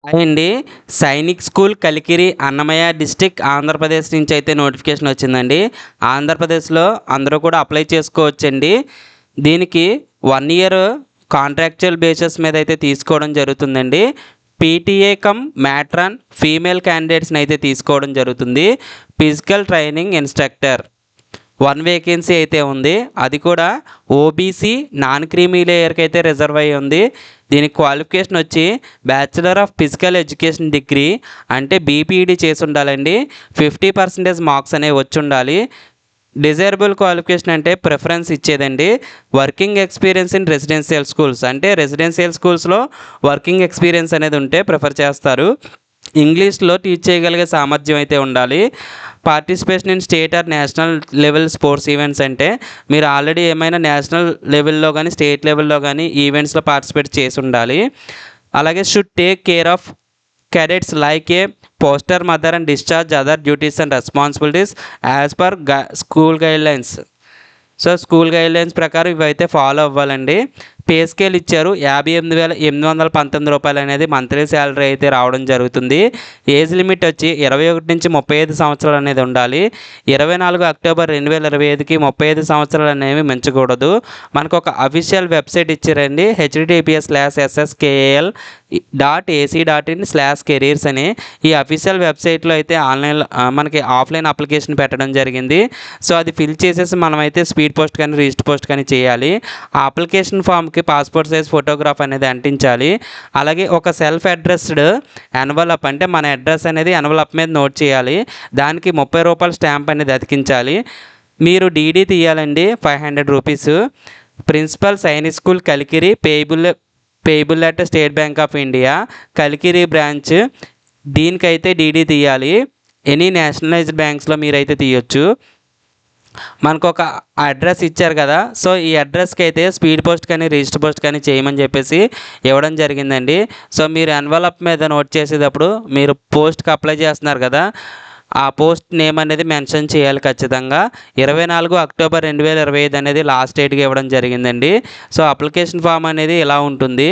Hi అండి. Sainik school Kalikiri Annamayya district Andhra Pradesh నుంచి అయితే నోటిఫికేషన్ వచ్చిందండి. ఆంధ్రప్రదేశ్లో అందరూ కూడా అప్లై చేసుకోవచ్చండి. దీనికి 1 ఇయర్ కాంట్రాక్చువల్ బేసిస్ మీద అయితే తీసుకోవడం జరుగుతుందండి. పీటీఏ కమ్ మ్యాట్రాన్ ఫీమేల్ క్యాండిడేట్స్ని అయితే తీసుకోవడం జరుగుతుంది. ఫిజికల్ ట్రైనింగ్ ఇన్స్ట్రక్టర్ 1 వేకెన్సీ అయితే ఉంది. అది కూడా ఓబీసీ నాన్ క్రీమీ లేయర్కి అయితే రిజర్వ్ అయ్యి ఉంది. దీనికి క్వాలిఫికేషన్ వచ్చి bachelor of physical education degree అంటే బీపీఈడి చేసి ఉండాలండి. 50% మార్క్స్ అనేవి వచ్చి ఉండాలి. డిజైరబుల్ క్వాలిఫికేషన్ అంటే ప్రిఫరెన్స్ ఇచ్చేదండి. Working experience in residential schools అంటే రెసిడెన్షియల్ స్కూల్స్లో వర్కింగ్ ఎక్స్పీరియన్స్ అనేది ఉంటే ప్రిఫర్ చేస్తారు. ఇంగ్లీష్లో టీచ్ చేయగలిగే సామర్థ్యం అయితే ఉండాలి. Participation in state or national level sports events అంటే మీరు ఆల్రెడీ ఏమైనా నేషనల్ లెవెల్లో కానీ స్టేట్ లెవెల్లో కానీ ఈవెంట్స్లో పార్టిసిపేట్ చేసి ఉండాలి. అలాగే should take care of cadets like a foster mother and discharge other duties and responsibilities as per school guidelines. So school guidelines ప్రకారం ఇవైతే ఫాలో అవ్వాలండి. పే స్కేల్ ఇచ్చారు. 58,819 రూపాయలు అనేది మంత్లీ శాలరీ అయితే రావడం జరుగుతుంది. ఏజ్ లిమిట్ వచ్చి 21 నుంచి 35 సంవత్సరాలు అనేది ఉండాలి. 24 అక్టోబర్ 2025కి 35 సంవత్సరాలు అనేవి మించకూడదు. మనకు ఒక అఫీషియల్ వెబ్సైట్ ఇచ్చారండి, https://sskel.ac.in/careers అని. ఈ అఫీషియల్ వెబ్సైట్లో అయితే ఆన్లైన్లో మనకి ఆఫ్లైన్ అప్లికేషన్ పెట్టడం జరిగింది. సో అది ఫిల్ చేసేసి మనమైతే స్పీడ్ పోస్ట్ కానీ రిజిస్టర్ పోస్ట్ కానీ చేయాలి. ఆ అప్లికేషన్ ఫామ్కి పాస్పోర్ట్ సైజ్ ఫోటోగ్రాఫ్ అనేది అంటించాలి. అలాగే ఒక సెల్ఫ్ అడ్రస్డ్ ఎన్వలప్ అంటే మన అడ్రస్ అనేది ఎన్వలప్ మీద నోట్ చేయాలి. దానికి 30 రూపాయల స్టాంప్ అనేది అతికించాలి. మీరు డీడీ తీయాలండి, 500 rupees. Principal Sainik school Kalikiri payable at State Bank of India Kalikiri branch, దీనికైతే డీడీ తీయాలి. ఎనీ నేషనలైజ్డ్ బ్యాంక్స్లో మీరైతే తీయొచ్చు. మనకు ఒక అడ్రస్ ఇచ్చారు కదా, సో ఈ అడ్రస్కి అయితే స్పీడ్ పోస్ట్ కానీ రిజిస్టర్ పోస్ట్ కానీ చేయమని చెప్పేసి ఇవ్వడం జరిగిందండి. సో మీరు ఎన్వలప్ మీద నోట్ చేసేటప్పుడు మీరు పోస్ట్కి అప్లై చేస్తున్నారు కదా, ఆ పోస్ట్ నేమ్ అనేది మెన్షన్ చేయాలి ఖచ్చితంగా. 24 అక్టోబర్ 2025 అనేది లాస్ట్ డేట్గా ఇవ్వడం జరిగిందండి. సో అప్లికేషన్ ఫామ్ అనేది ఇలా ఉంటుంది.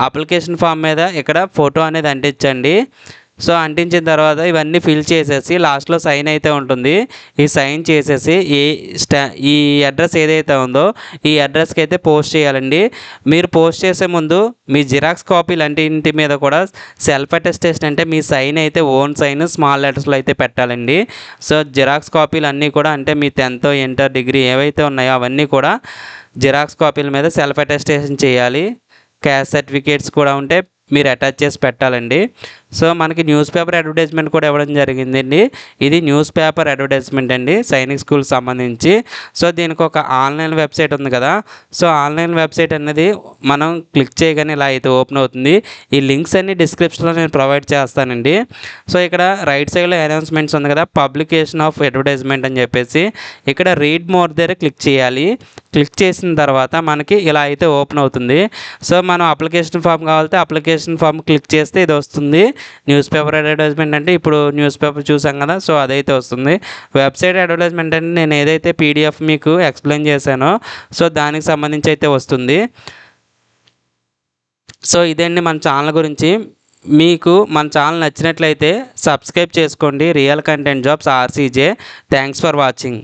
అప్లికేషన్ ఫామ్ మీద ఇక్కడ ఫోటో అనేది అంటించండి. సో అంటించిన తర్వాత ఇవన్నీ ఫిల్ చేసేసి లాస్ట్లో సైన్ అయితే ఉంటుంది. ఈ సైన్ చేసేసి ఈ అడ్రస్ ఏదైతే ఉందో ఈ అడ్రస్కి అయితే పోస్ట్ చేయాలండి. మీరు పోస్ట్ చేసే ముందు మీ జిరాక్స్ కాపీలు ఇంటి మీద కూడా సెల్ఫ్ అటెస్టేషన్ అంటే మీ సైన్ అయితే ఓన్ సైన్ స్మాల్ లెటర్స్లో అయితే పెట్టాలండి. సో జిరాక్స్ కాపీలు అన్నీ కూడా అంటే మీ 10th ఇంటర్ డిగ్రీ ఏవైతే ఉన్నాయో అవన్నీ కూడా జిరాక్స్ కాపీల మీద సెల్ఫ్ అటెస్టేషన్ చేయాలి. క్యాస్ట్ సర్టిఫికేట్స్ కూడా ఉంటే మీరు అటాచ్ చేసి పెట్టాలండి. సో మనకి న్యూస్ పేపర్ అడ్వర్టైజ్మెంట్ కూడా ఇవ్వడం జరిగిందండి. ఇది న్యూస్ పేపర్ అడ్వర్టైజ్మెంట్ అండి సైనిక్ స్కూల్ సంబంధించి. సో దీనికి ఒక ఆన్లైన్ వెబ్సైట్ ఉంది కదా, సో ఆన్లైన్ వెబ్సైట్ అనేది మనం క్లిక్ చేయగానే ఇలా అయితే ఓపెన్ అవుతుంది. ఈ లింక్స్ అన్ని డిస్క్రిప్షన్లో నేను ప్రొవైడ్ చేస్తానండి. సో ఇక్కడ రైట్ సైడ్లో అనౌన్స్మెంట్స్ ఉంది కదా, పబ్లికేషన్ ఆఫ్ అడ్వర్టైజ్మెంట్ అని చెప్పేసి ఇక్కడ రీడ్ మోర్ దగ్గర క్లిక్ చేయాలి. క్లిక్ చేసిన తర్వాత మనకి ఇలా అయితే ఓపెన్ అవుతుంది. సో మనం అప్లికేషన్ ఫామ్ కావాలంటే అప్లికేషన్ ఫామ్ క్లిక్ చేస్తే ఇది వస్తుంది. న్యూస్ పేపర్ అడ్వర్టైజ్మెంట్ అంటే ఇప్పుడు న్యూస్ పేపర్ చూసాం కదా, సో అదైతే వస్తుంది. వెబ్సైట్ అడ్వర్టైజ్మెంట్ అంటే నేను ఏదైతే పీడిఎఫ్ మీకు ఎక్స్ప్లెయిన్ చేశానో సో దానికి సంబంధించి అయితే వస్తుంది. సో ఇదండి మన ఛానల్ గురించి. మీకు మన ఛానల్ నచ్చినట్లయితే సబ్స్క్రైబ్ చేసుకోండి. Real content jobs RCJ. Thanks for watching.